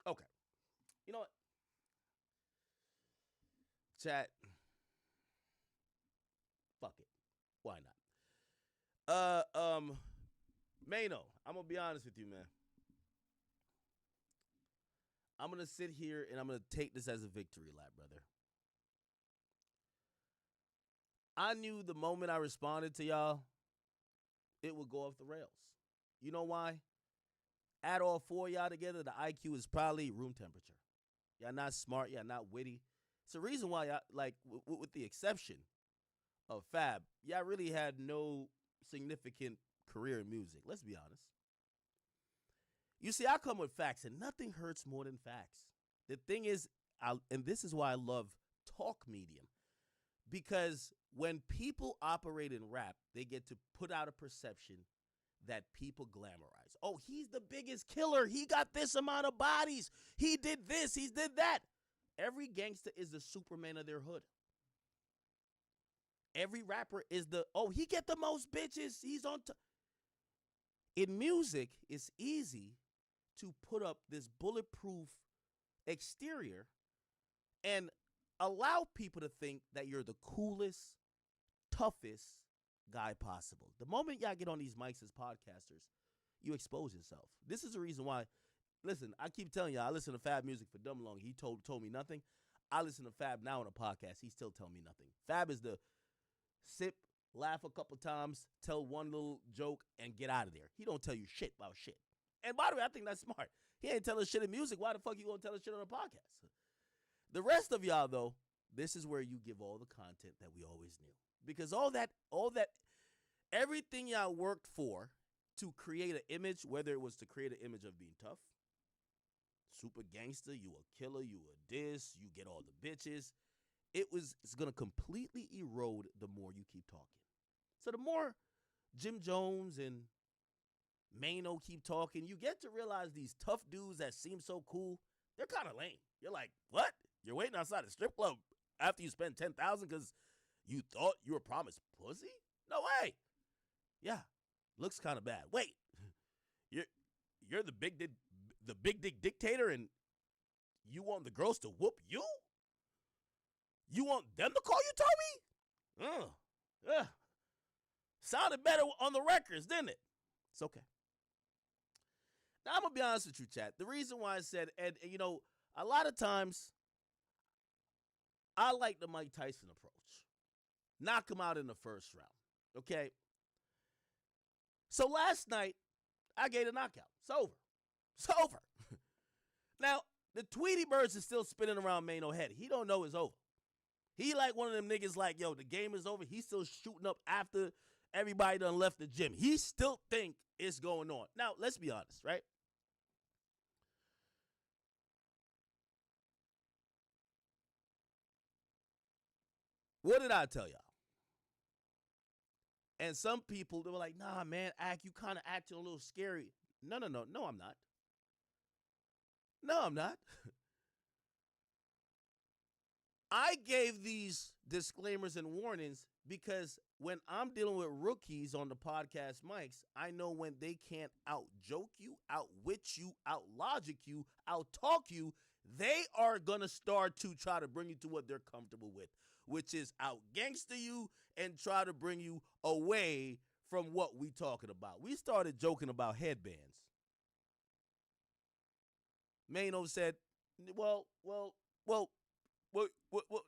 Okay. You know what? Chat. Fuck it. Why not? Mano, I'm gonna be honest with you, man. I'm gonna sit here and I'm gonna take this as a victory lap, brother. I knew the moment I responded to y'all, it would go off the rails. You know why? Add all four of y'all together, the IQ is probably room temperature. Y'all not smart, y'all not witty. It's the reason why y'all, like, with the exception of Fab, y'all really had no significant career in music. Let's be honest. You see, I come with facts, and nothing hurts more than facts. The thing is, and this is why I love talk medium, because when people operate in rap, they get to put out a perception that people glamorize. Oh, he's the biggest killer. He got this amount of bodies. He did this. He did that. Every gangster is the Superman of their hood. Every rapper is he get the most bitches. He's on top. In music, it's easy to put up this bulletproof exterior and allow people to think that you're the coolest, toughest guy possible. The moment y'all get on these mics as podcasters, you expose yourself. This is the reason why. Listen, I keep telling y'all, I listen to Fab music for dumb long. He told me nothing. I listen to Fab now on a podcast. He still telling me nothing. Fab is the sip, laugh a couple times, tell one little joke, and get out of there. He don't tell you shit about shit. And by the way, I think that's smart. He ain't telling shit in music. Why the fuck you gonna tell us shit on a podcast? The rest of y'all, though, this is where you give all the content that we always knew. Because all that, everything y'all worked for to create an image, whether it was to create an image of being tough, super gangster, you a killer, you a diss, you get all the bitches, it's going to completely erode the more you keep talking. So the more Jim Jones and Mano keep talking, you get to realize these tough dudes that seem so cool, they're kind of lame. You're like, what? You're waiting outside a strip club after you spend $10,000 because you thought you were promised pussy? No way. Yeah, looks kind of bad. Wait, you're the big dick dictator, and you want the girls to whoop you? You want them to call you Tommy? Sounded better on the records, didn't it? It's okay. Now, I'm going to be honest with you, chat. The reason why I said, and you know, a lot of times, I like the Mike Tyson approach. Knock him out in the first round, okay? So last night, I gave a knockout. It's over. It's over. Now, the Tweety Birds is still spinning around Mano head. He don't know it's over. He like one of them niggas like, yo, the game is over. He's still shooting up after everybody done left the gym. He still think it's going on. Now, let's be honest, right? What did I tell y'all? And some people, they were like, nah, man, you kind of acting a little scary. No, I'm not. No, I'm not. I gave these disclaimers and warnings because when I'm dealing with rookies on the podcast mics, I know when they can't out-joke you, outwit you, out-logic you, out-talk you, they are going to start to try to bring you to what they're comfortable with, which is out-gangster you and try to bring you away from what we talking about. We started joking about headbands. Mano said, well,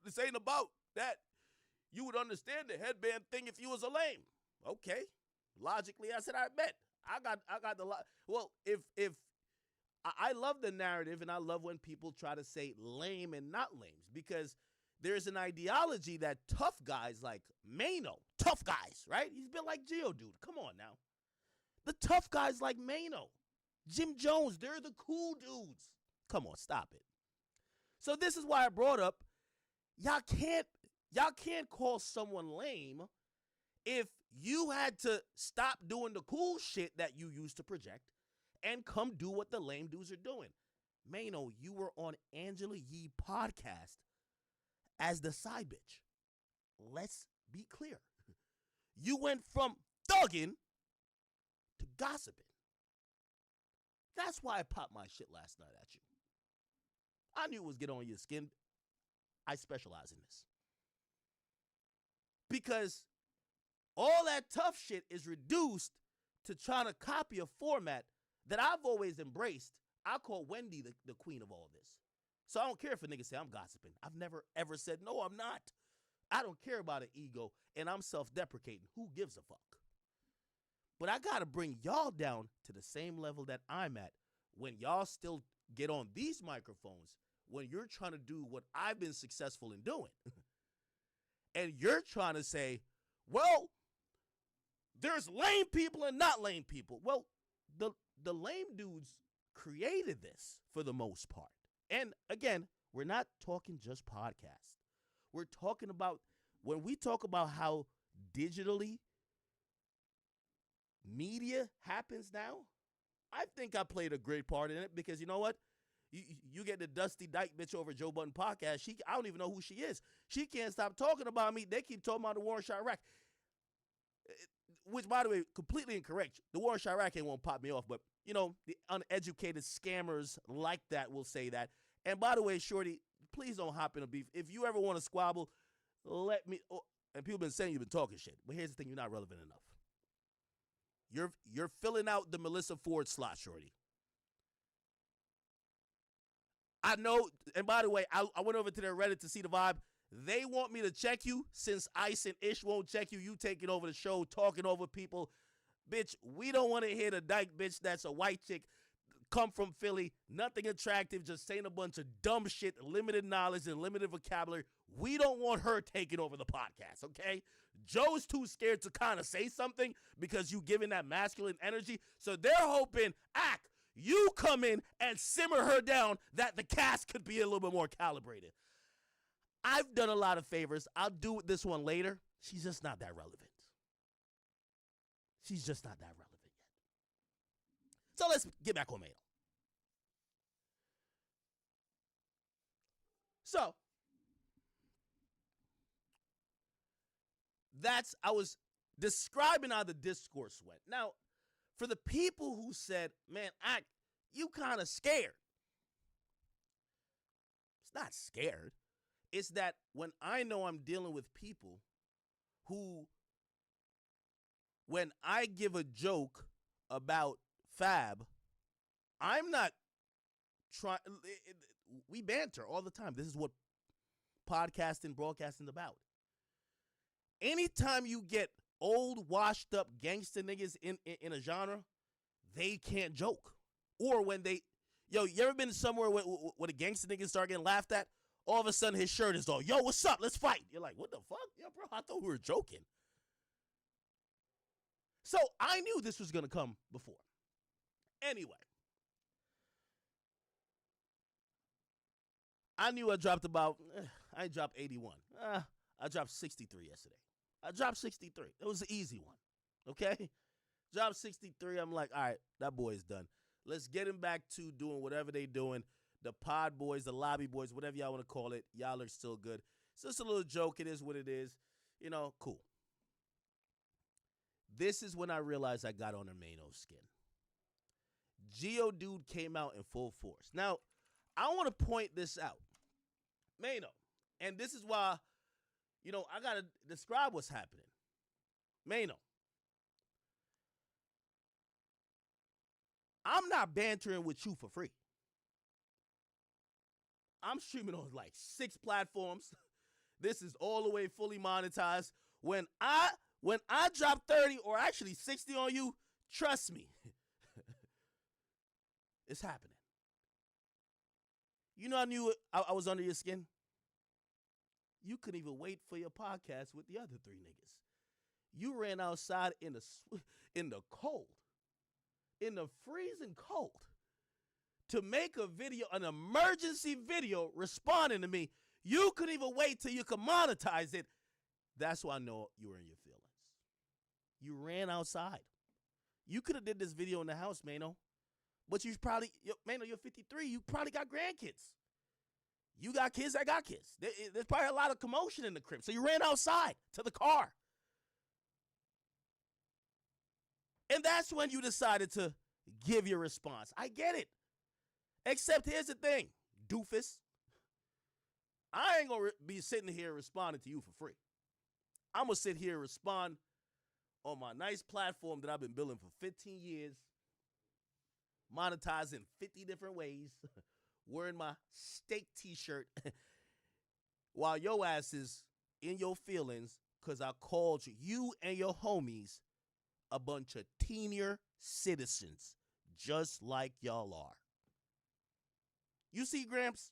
this ain't about that. You would understand the headband thing if you was a lame. Okay. Logically, I said, I bet. I got the well, if I love the narrative and I love when people try to say lame and not lames because there's an ideology that tough guys like Mano, tough guys, right? He's been like Geodude. Come on now. The tough guys like Mano, Jim Jones, they're the cool dudes. Come on, stop it. So this is why I brought up y'all can't call someone lame if you had to stop doing the cool shit that you used to project and come do what the lame dudes are doing. Mano, you were on Angela Yee podcast as the side bitch. Let's be clear. You went from thugging to gossiping. That's why I popped my shit last night at you. I knew it was get on your skin. I specialize in this. Because all that tough shit is reduced to trying to copy a format that I've always embraced. I call Wendy the queen of all this. So I don't care if a nigga say I'm gossiping. I've never, ever said, no, I'm not. I don't care about an ego, and I'm self-deprecating. Who gives a fuck? But I got to bring y'all down to the same level that I'm at when y'all still get on these microphones when you're trying to do what I've been successful in doing. And you're trying to say, well, there's lame people and not lame people. Well, the lame dudes created this for the most part. And again, we're not talking just podcasts. We're talking about, when we talk about how digitally media happens now, I think I played a great part in it because you know what? You get the Dusty Dyke bitch over Joe Budden podcast. I don't even know who she is. She can't stop talking about me. They keep talking about the war in Chirac. Which, by the way, completely incorrect. The war in Chirac ain't won't pop me off, but, you know, the uneducated scammers like that will say that. And by the way, Shorty, please don't hop in a beef. If you ever want to squabble, let me. Oh, and people been saying you've been talking shit. But here's the thing, you're not relevant enough. You're filling out the Melissa Ford slot, Shorty. I know, and by the way, I went over to their Reddit to see the vibe. They want me to check you since Ice and Ish won't check you. You taking over the show, talking over people. Bitch, we don't want to hear the dyke bitch that's a white chick, come from Philly, nothing attractive, just saying a bunch of dumb shit, limited knowledge and limited vocabulary. We don't want her taking over the podcast, okay? Joe's too scared to kind of say something because you giving that masculine energy. So they're hoping, you come in and simmer her down that the cast could be a little bit more calibrated. I've done a lot of favors. I'll do this one later. She's just not that relevant. She's just not that relevant yet. So let's get back on Mayo. So I was describing how the discourse went. Now, for the people who said, man, you kind of scared. It's not scared. It's that when I know I'm dealing with people who, when I give a joke about Fab, I'm not trying, we banter all the time. This is what podcasting, broadcasting is about. Anytime you get old, washed up gangster niggas in a genre, they can't joke. Or when you ever been somewhere where the gangster niggas start getting laughed at? All of a sudden his shirt is on. Yo, what's up? Let's fight. You're like, what the fuck? Yo, bro, I thought we were joking. So I knew this was going to come before. Anyway. I knew I dropped I dropped 81. I dropped 63 yesterday. I dropped 63. It was an easy one. Okay? Dropped 63. I'm like, all right, that boy's done. Let's get him back to doing whatever they doing. The pod boys, the lobby boys, whatever y'all want to call it. Y'all are still good. It's just a little joke. It is what it is. You know, cool. This is when I realized I got on her Mano skin. Geodude came out in full force. Now, I want to point this out. Mano. And this is why, I got to describe what's happening. Mano. I'm not bantering with you for free. I'm streaming on like 6 platforms. This is all the way fully monetized. When I drop 30 or actually 60 on you, trust me, it's happening. You know, I knew I was under your skin. You couldn't even wait for your podcast with the other 3 niggas. You ran outside in the cold, in the freezing cold, to make a video, an emergency video, responding to me. You couldn't even wait till you could monetize it. That's why I know you were in your feelings. You ran outside. You could have did this video in the house, Mano. But you probably, Mano, you're 53. You probably got grandkids. You got kids, I got kids. There's probably a lot of commotion in the crib. So you ran outside to the car. And that's when you decided to give your response. I get it. Except here's the thing, doofus. I ain't gonna be sitting here responding to you for free. I'm gonna sit here and respond on my nice platform that I've been building for 15 years, monetizing 50 different ways, wearing my steak t-shirt while your ass is in your feelings because I called you and your homies a bunch of senior citizens, just like y'all are. You see, Gramps?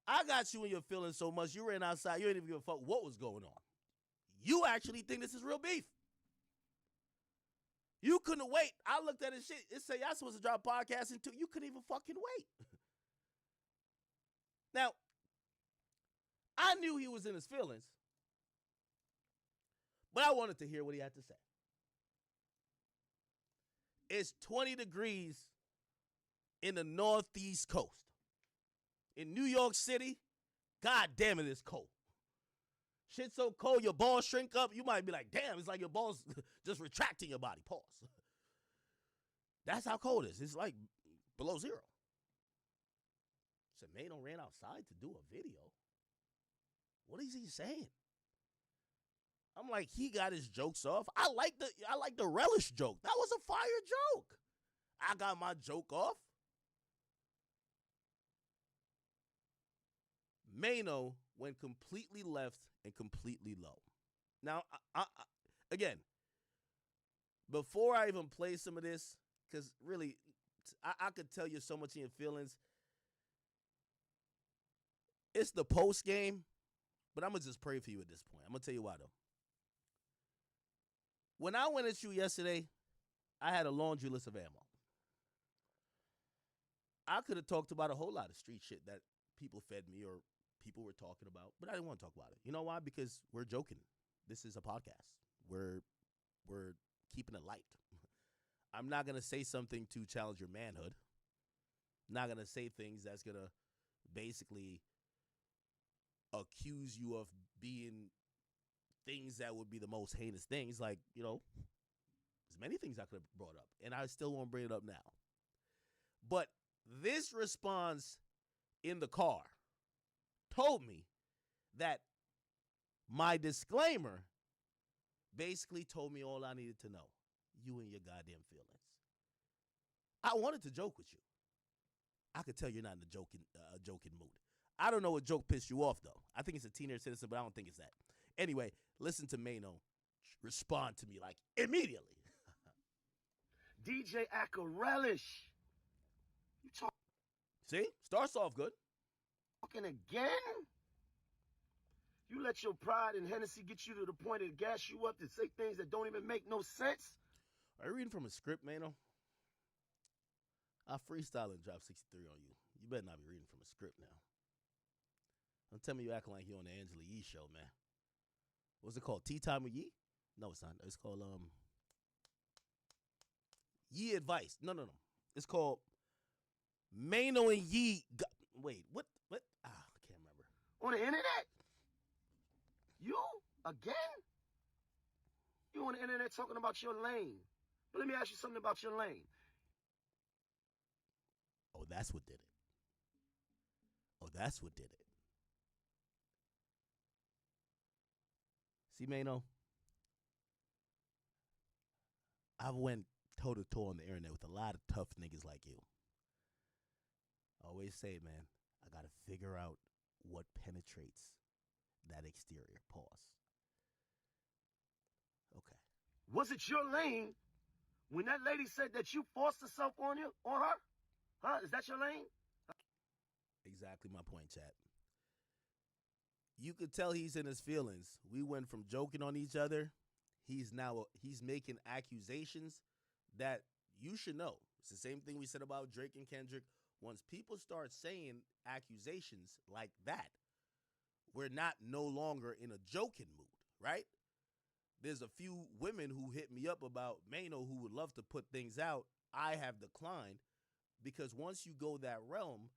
I got you in your feelings so much, you ran outside, you ain't even give a fuck what was going on. You actually think this is real beef. You couldn't wait. I looked at his shit. It said y'all supposed to drop podcasting too. You couldn't even fucking wait. Now, I knew he was in his feelings, but I wanted to hear what he had to say. It's 20 degrees in the northeast coast. In New York City, god damn it, it's cold. Shit's so cold, your balls shrink up. You might be like, damn, it's like your balls just retracting your body. Pause. That's how cold it is. It's like below zero. So Mano ran outside to do a video. What is he saying? I'm like, he got his jokes off. I like the relish joke. That was a fire joke. I got my joke off. Mano went completely left and completely low. Now, again, before I even play some of this, because really, I could tell you so much in your feelings. It's the post game, but I'm going to just pray for you at this point. I'm going to tell you why, though. When I went at you yesterday, I had a laundry list of ammo. I could have talked about a whole lot of street shit that people fed me or people were talking about, but I didn't want to talk about it. You know why? Because we're joking. This is a podcast. We're keeping it light. I'm not going to say something to challenge your manhood. I'm not going to say things that's going to basically accuse you of being things that would be the most heinous things. Like, you know, there's many things I could have brought up, and I still won't bring it up now. But this response in the car told me that my disclaimer basically told me all I needed to know. You and your goddamn feelings. I wanted to joke with you. I could tell you're not in a joking mood. I don't know what joke pissed you off, though. I think it's a teenage citizen, but I don't think it's that. Anyway, listen to Mano respond to me, like, immediately. DJ Acker Relish. You See? Starts off good. talking again? You let your pride and Hennessy get you to the point to gas you up to say things that don't even make no sense? Are you reading from a script, Mano? I freestyle and drop 63 on you. You better not be reading from a script now. Don't tell me you acting like you on the Angela Yee show, man. What's it called? Tea Time with Yee? No, it's not. It's called Yee Advice. No. It's called Mano and Yee. Wait, what? I can't remember. On the internet? You? Again? You on the internet talking about your lane. But let me ask you something about your lane. Oh, that's what did it. See, Mano, I've went toe-to-toe on the internet with a lot of tough niggas like you. I always say, man, I got to figure out what penetrates that exterior. Pause. Okay. Was it your lane when that lady said that you forced herself on her? Huh? Is that your lane? Exactly my point, chat. You could tell he's in his feelings. We went from joking on each other. He's making accusations that you should know. It's the same thing we said about Drake and Kendrick. Once people start saying accusations like that, we're not no longer in a joking mood, right? There's a few women who hit me up about Mano who would love to put things out. I have declined because once you go that realm,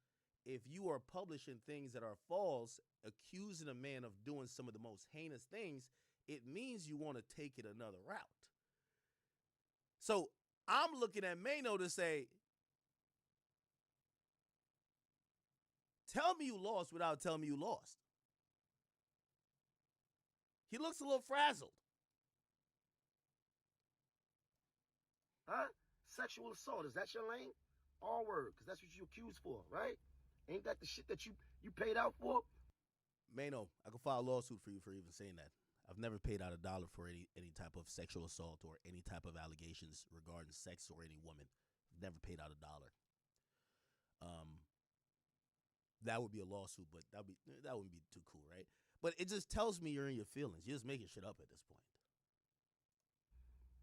if you are publishing things that are false, accusing a man of doing some of the most heinous things, it means you want to take it another route. So I'm looking at Mano to say, Tell me you lost without telling me you lost. He looks a little frazzled. Huh? Sexual assault, is that your lane? All word, because that's what you accused for, right? Ain't that the shit that you paid out for? Mano, I could file a lawsuit for you for even saying that. I've never paid out $1 for any type of sexual assault or any type of allegations regarding sex or any woman. Never paid out $1. That would be a lawsuit, but that wouldn't be too cool, right? But it just tells me you're in your feelings. You're just making shit up at this point.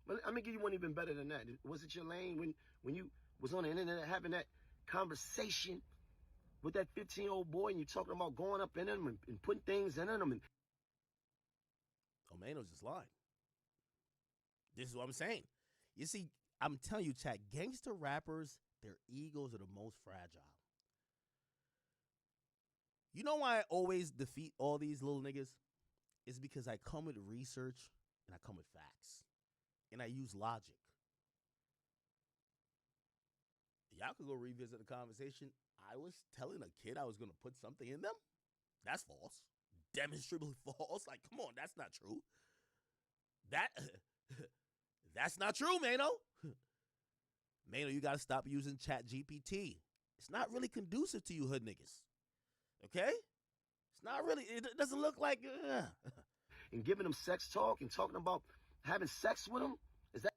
But I'm gonna give you one even better than that. Was it your lane when you was on the internet having that conversation with that 15-year-old boy and you talking about going up in him and putting things in him? And Oh, Mano's just lying. This is what I'm saying. You see, I'm telling you, chat, gangster rappers, their egos are the most fragile. You know why I always defeat all these little niggas? It's because I come with research and I come with facts. And I use logic. Y'all could go revisit the conversation. I was telling a kid I was going to put something in them? That's false. Demonstrably false. Like, come on, that's not true. That's not true, Mano. Mano, you got to stop using ChatGPT. It's not really conducive to you hood niggas. Okay? It's not really, it doesn't look like, and giving them sex talk and talking about having sex with them? Is that?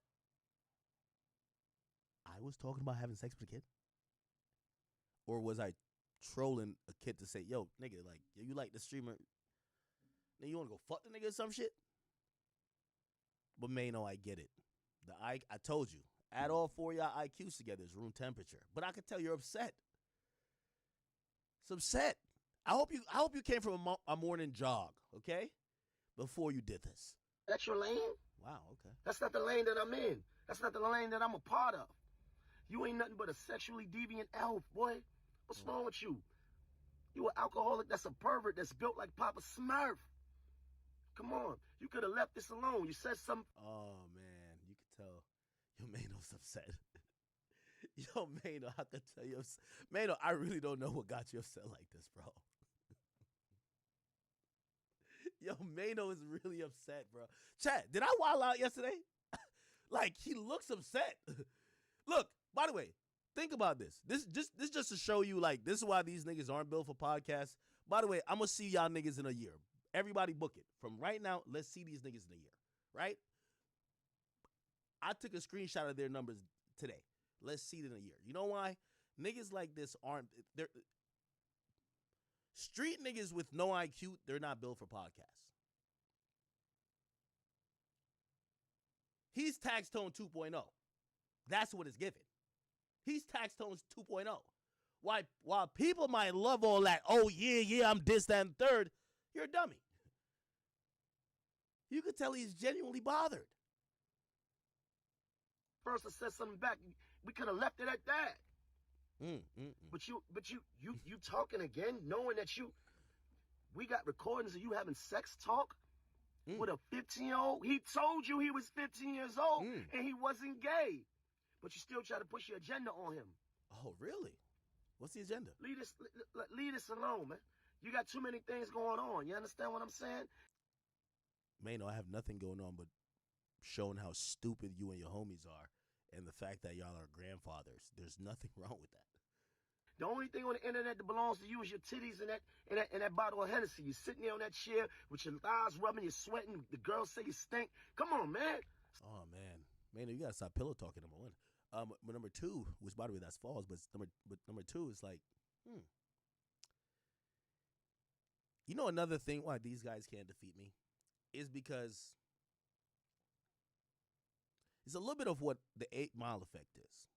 I was talking about having sex with a kid? Or was I trolling a kid to say, yo, nigga, like, you like the streamer? Then you want to go fuck the nigga or some shit? But Mano, I get it. I told you, add all 4 of y'all IQs together is room temperature. But I can tell you're upset. It's upset. I hope you came from a morning jog, okay? Before you did this. That's your lane? Wow, okay. That's not the lane that I'm in. That's not the lane that I'm a part of. You ain't nothing but a sexually deviant elf, boy. What's wrong with you? You an alcoholic that's a pervert that's built like Papa Smurf. Come on. You could have left this alone. You said something. Oh, man. You could tell. Yo, Mano's upset. Yo, Mano, I could tell you. Mano, I really don't know what got you upset like this, bro. Yo, Mano is really upset, bro. Chat, did I wild out yesterday? Like, he looks upset. Look, by the way, think about this. This just to show you, like, this is why these niggas aren't built for podcasts. By the way, I'm going to see y'all niggas in a year. Everybody book it. From right now, let's see these niggas in a year, right? I took a screenshot of their numbers today. Let's see it in a year. You know why? Niggas like this aren't, they're street niggas with no IQ, they're not built for podcasts. He's Tax Tone 2.0. That's what it's given. He's Tax Tone 2.0. While people might love all that, oh, yeah, I'm this, that, and third, you're a dummy. You could tell he's genuinely bothered. First I said something back. We could have left it at that. But you talking again, knowing that we got recordings of you having sex talk with a 15-year-old. He told you he was 15 years old and he wasn't gay. But you still try to push your agenda on him. Oh, really? What's the agenda? Leave this alone, man. You got too many things going on. You understand what I'm saying? Mano, I have nothing going on but showing how stupid you and your homies are and the fact that y'all are grandfathers. There's nothing wrong with that. The only thing on the internet that belongs to you is your titties and that bottle of Hennessy. You're sitting there on that chair with your thighs rubbing, you're sweating. The girls say you stink. Come on, man. Oh, man. Mano, you got to stop pillow talking, number one. But number two, which by the way, that's false, but number two is like, You know another thing why these guys can't defeat me is because it's a little bit of what the 8 Mile effect is.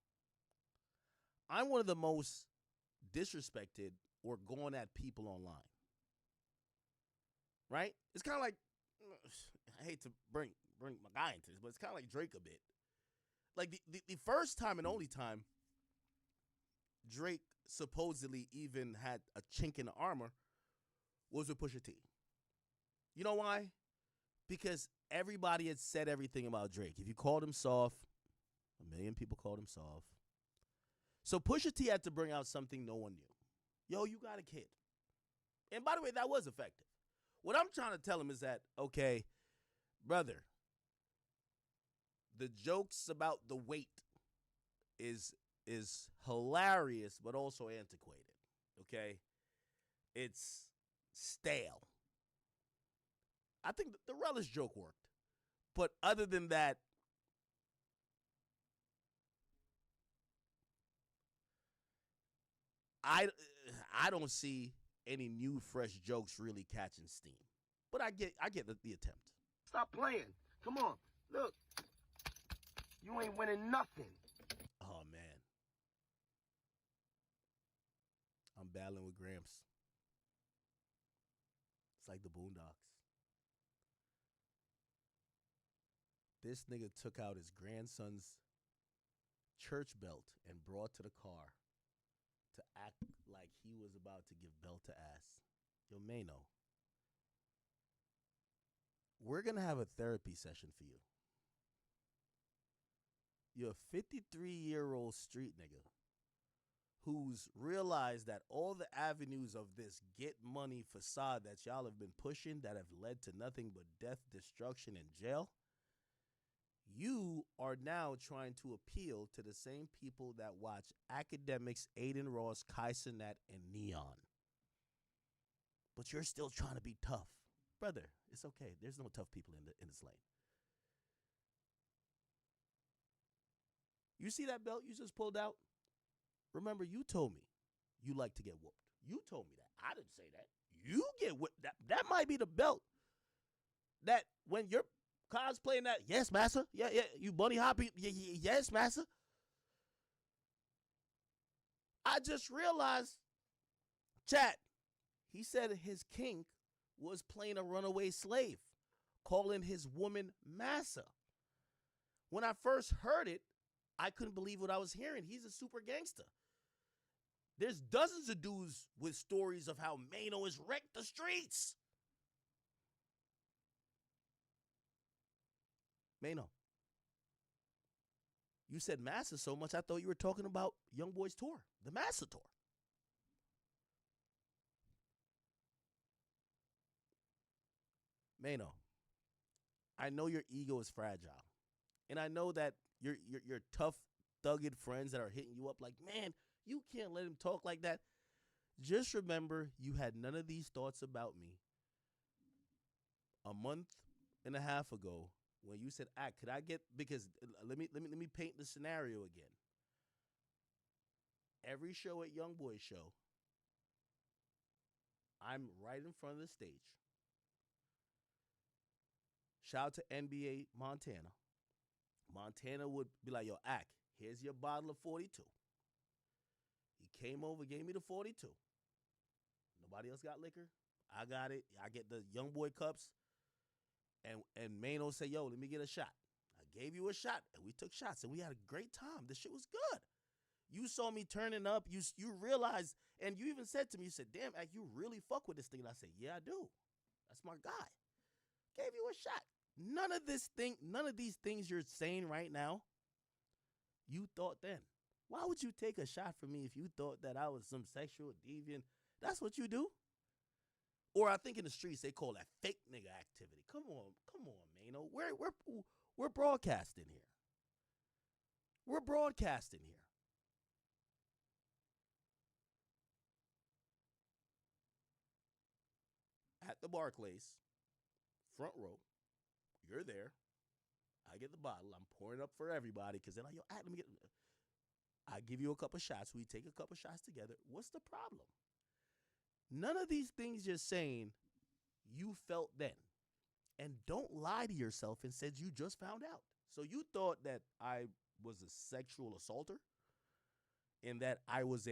I'm one of the most disrespected or going at people online. Right? It's kind of like, I hate to bring my guy into this, but it's kind of like Drake a bit. Like the first time and only time Drake supposedly even had a chink in the armor was with Pusha T. You know why? Because everybody had said everything about Drake. If you called him soft, 1 million people called him soft. So Pusha T had to bring out something no one knew. Yo, you got a kid. And by the way, that was effective. What I'm trying to tell him is that, okay, brother, the jokes about the weight is hilarious, but also antiquated. Okay? It's stale. I think the relish joke worked. But other than that, I don't see any new fresh jokes really catching steam. But I get the attempt. Stop playing. Come on. Look. You ain't winning nothing. Oh man. I'm battling with Gramps. It's like the Boondocks. This nigga took out his grandson's church belt and brought to the car to act like he was about to give belt to ass. Yo, Mano, we're going to have a therapy session for you. You're a 53-year-old street nigga who's realized that all the avenues of this get money facade that y'all have been pushing that have led to nothing but death, destruction, and jail, you are now trying to appeal to the same people that watch Academics, Aiden Ross, Kai Cenat, and Neon. But you're still trying to be tough. Brother, it's okay. There's no tough people in this lane. You see that belt you just pulled out? Remember, you told me you like to get whooped. You told me that. I didn't say that. You get whooped. That might be the belt that when you're cosplaying that, yes, massa. Yeah, you bunny hopping. Yes, massa. I just realized, chat, he said his kink was playing a runaway slave, calling his woman massa. When I first heard it, I couldn't believe what I was hearing. He's a super gangster. There's dozens of dudes with stories of how Mano has wrecked the streets. Mano, you said Massa so much, I thought you were talking about Young Boy's tour, the Massa tour. Mano, I know your ego is fragile. And I know that your tough, thugged friends that are hitting you up like, man, you can't let him talk like that. Just remember, you had none of these thoughts about me a month and a half ago when you said, could I get, because let me paint the scenario again. Every show at Young Boy Show, I'm right in front of the stage. Shout out to NBA Montana. Montana would be like, yo, here's your bottle of 42. He came over, gave me the 42. Nobody else got liquor. I got it. I get the Young Boy cups. And Mano say, yo, let me get a shot. I gave you a shot, and we took shots, and we had a great time. The shit was good. You saw me turning up. You realized, and you even said to me, you said, damn, you really fuck with this thing. And I said, yeah, I do. That's my guy. Gave you a shot. None of these things you're saying right now, you thought then. Why would you take a shot from me if you thought that I was some sexual deviant? That's what you do. Or I think in the streets they call that fake nigga activity. Come on, Mano. We're broadcasting here. We're broadcasting here. At the Barclays, front row, you're there. I get the bottle. I'm pouring up for everybody because they're like, yo, let me get. I give you a couple shots. We take a couple shots together. What's the problem? None of these things you're saying you felt then. And don't lie to yourself and said you just found out. So you thought that I was a sexual assaulter and that I was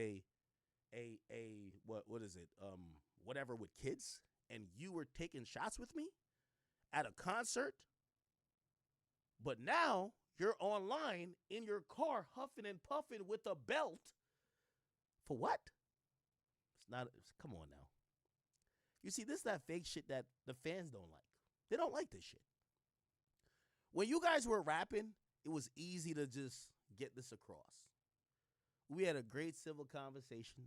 what is it? Whatever with kids, and you were taking shots with me at a concert. But now you're online in your car huffing and puffing with a belt. For what? Come on now. You see, this is that fake shit that the fans don't like. They don't like this shit. When you guys were rapping, it was easy to just get this across. We had a great civil conversation.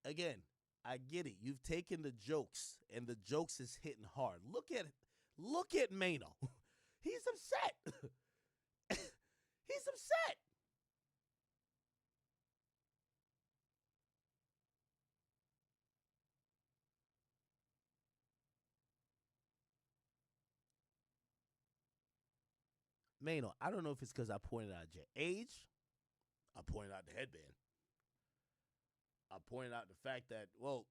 again, I get it. You've taken the jokes, and the jokes is hitting hard. Look at it. Look at Mano. He's upset. He's upset. Mano, I don't know if it's because I pointed out your age. I pointed out the headband. I pointed out the fact that, well,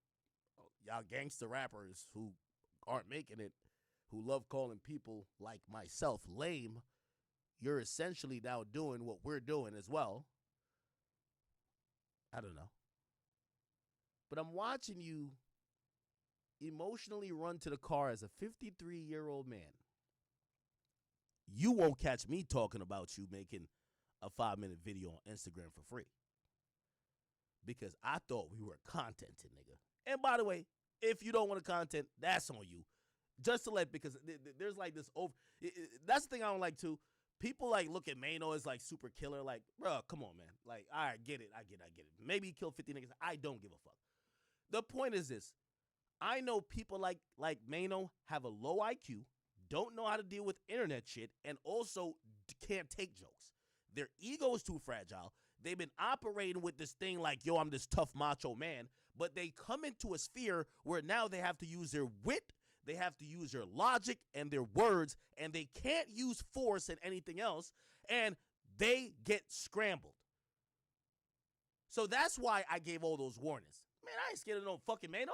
y'all gangster rappers who aren't making it, who love calling people like myself lame, you're essentially now doing what we're doing as well. I don't know. But I'm watching you emotionally run to the car as a 53-year-old man. You won't catch me talking about you making a 5-minute video on Instagram for free. Because I thought we were contented, nigga. And by the way, if you don't want to content, that's on you. Just to let, because there's like this over. That's the thing I don't like too. People like look at Mano as like super killer. Like, bro, come on, man. Like, all right, get it. I get it. Maybe he killed 50 niggas. I don't give a fuck. The point is this. I know people like Mano have a low IQ, don't know how to deal with internet shit, and also can't take jokes. Their ego is too fragile. They've been operating with this thing like, yo, I'm this tough macho man, but they come into a sphere where now they have to use their wit, they have to use their logic and their words, and they can't use force and anything else, and they get scrambled. So that's why I gave all those warnings. Man, I ain't scared of no fucking Mano.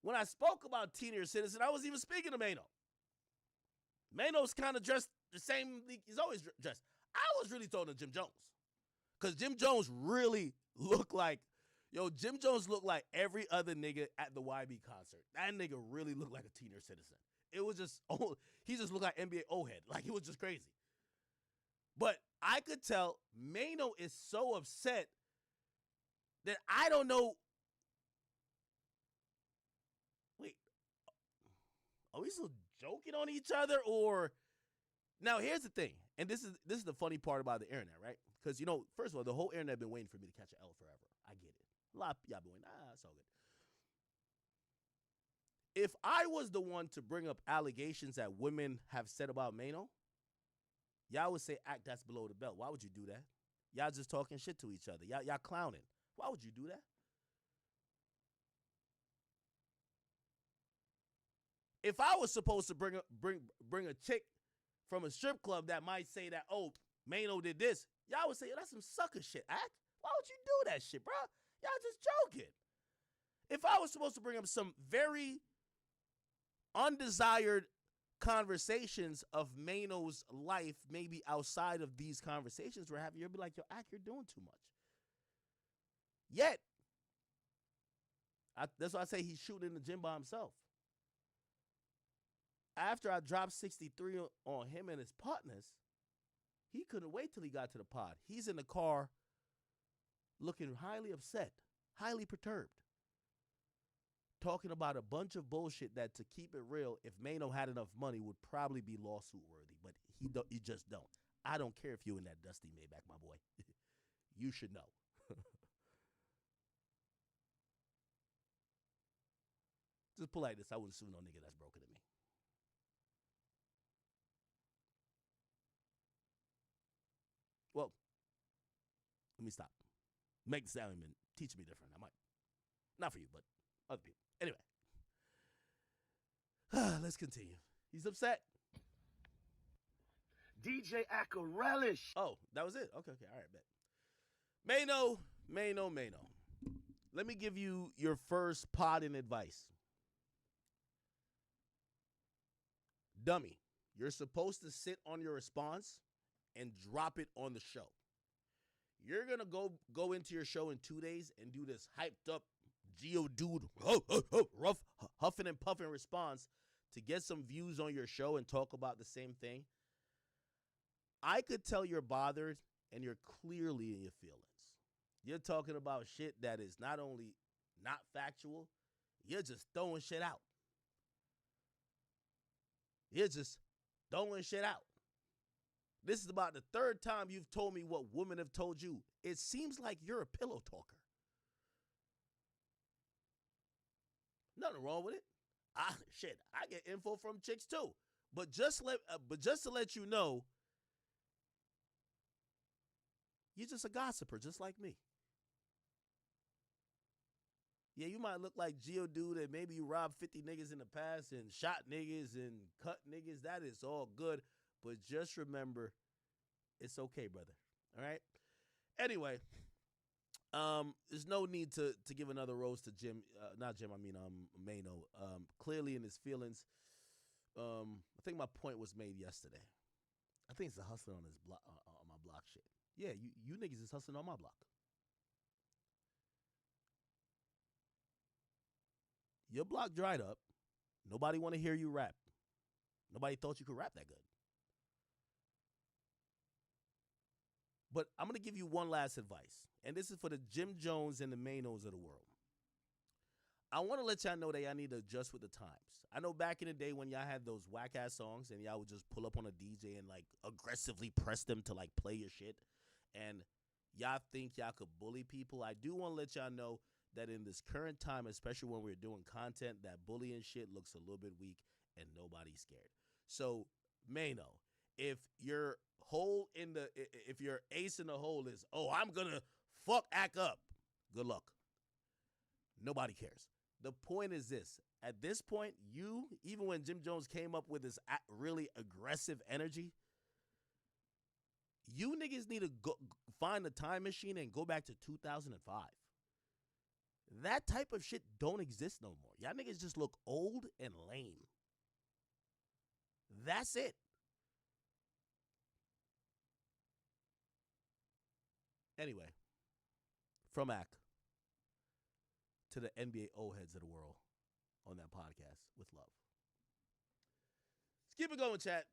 When I spoke about Senior Citizen, I was even speaking to Mano. Mano's kind of dressed the same. He's always dressed. I was really talking to Jim Jones. Because Jim Jones really looked like, Jim Jones looked like every other nigga at the YB concert. That nigga really looked like a Senior Citizen. It was just, he just looked like NBA O-head. Like, it was just crazy. But I could tell Mano is so upset that I don't know. Wait, are we still joking on each other? Or now here's the thing, and this is the funny part about the internet, right? Because first of all, the whole internet been waiting for me to catch an L forever. I get it. A lot of y'all been waiting. It's all good. If I was the one to bring up allegations that women have said about Mano, y'all would say, act, that's below the belt. Why would you do that? Y'all just talking shit to each other. Y'all clowning. Why would you do that? If I was supposed to bring a chick from a strip club that might say that, oh, Mano did this, y'all would say, that's some sucker shit, act. Why would you do that shit, bro? Y'all just joking. If I was supposed to bring up some very undesired conversations of Mano's life, maybe outside of these conversations we're having, you'll be like, yo, act, you're doing too much. Yet, that's why I say he's shooting in the gym by himself. After I dropped 63 on him and his partners, he couldn't wait till he got to the pod. He's in the car looking highly upset, highly perturbed, talking about a bunch of bullshit that, to keep it real, if Mano had enough money, would probably be lawsuit worthy, but he just don't. I don't care if you in that dusty Maybach, my boy. You should know. Just polite this. I wouldn't sue no nigga that's broken to me. Well, let me stop. Make the sound and teach me different. I might. Not for you, but other people. Anyway. Let's continue. He's upset. DJ Acarelish. Oh, that was it? Okay. All right, bet. Mano. Let me give you your first podding advice. Dummy, you're supposed to sit on your response and drop it on the show. You're going to go into your show in 2 days and do this hyped up Geodude rough huffing and puffing response to get some views on your show and talk about the same thing. I could tell you're bothered and you're clearly in your feelings. You're talking about shit that is not only not factual, you're just throwing shit out. You're just throwing shit out. This is about the third time you've told me what women have told you. It seems like you're a pillow talker. Nothing wrong with it. I get info from chicks too. But just to let you know, you're just a gossiper, just like me. Yeah, you might look like Geodude and maybe you robbed 50 niggas in the past and shot niggas and cut niggas. That is all good. But just remember, it's okay, brother. All right? Anyway, there's no need to give another rose to Jim. Mano. Clearly in his feelings. I think my point was made yesterday. I think it's the hustling on his block, on my block shit. Yeah, you niggas is hustling on my block. Your block dried up. Nobody want to hear you rap. Nobody thought you could rap that good. But I'm going to give you one last advice. And this is for the Jim Jones and the Manos of the world. I want to let y'all know that y'all need to adjust with the times. I know back in the day when y'all had those whack-ass songs and y'all would just pull up on a DJ and, like, aggressively press them to, like, play your shit. And y'all think y'all could bully people. I do want to let y'all know that in this current time, especially when we're doing content, that bullying shit looks a little bit weak and nobody's scared. So, Mano, if your ace in the hole is, oh, I'm gonna fuck act up, good luck. Nobody cares. The point is this. At this point, even when Jim Jones came up with this really aggressive energy, you niggas need to go find a time machine and go back to 2005. That type of shit don't exist no more. Y'all niggas just look old and lame. That's it. Anyway, from Ak to the NBA old heads of the world on that podcast with love. Let's keep it going, chat.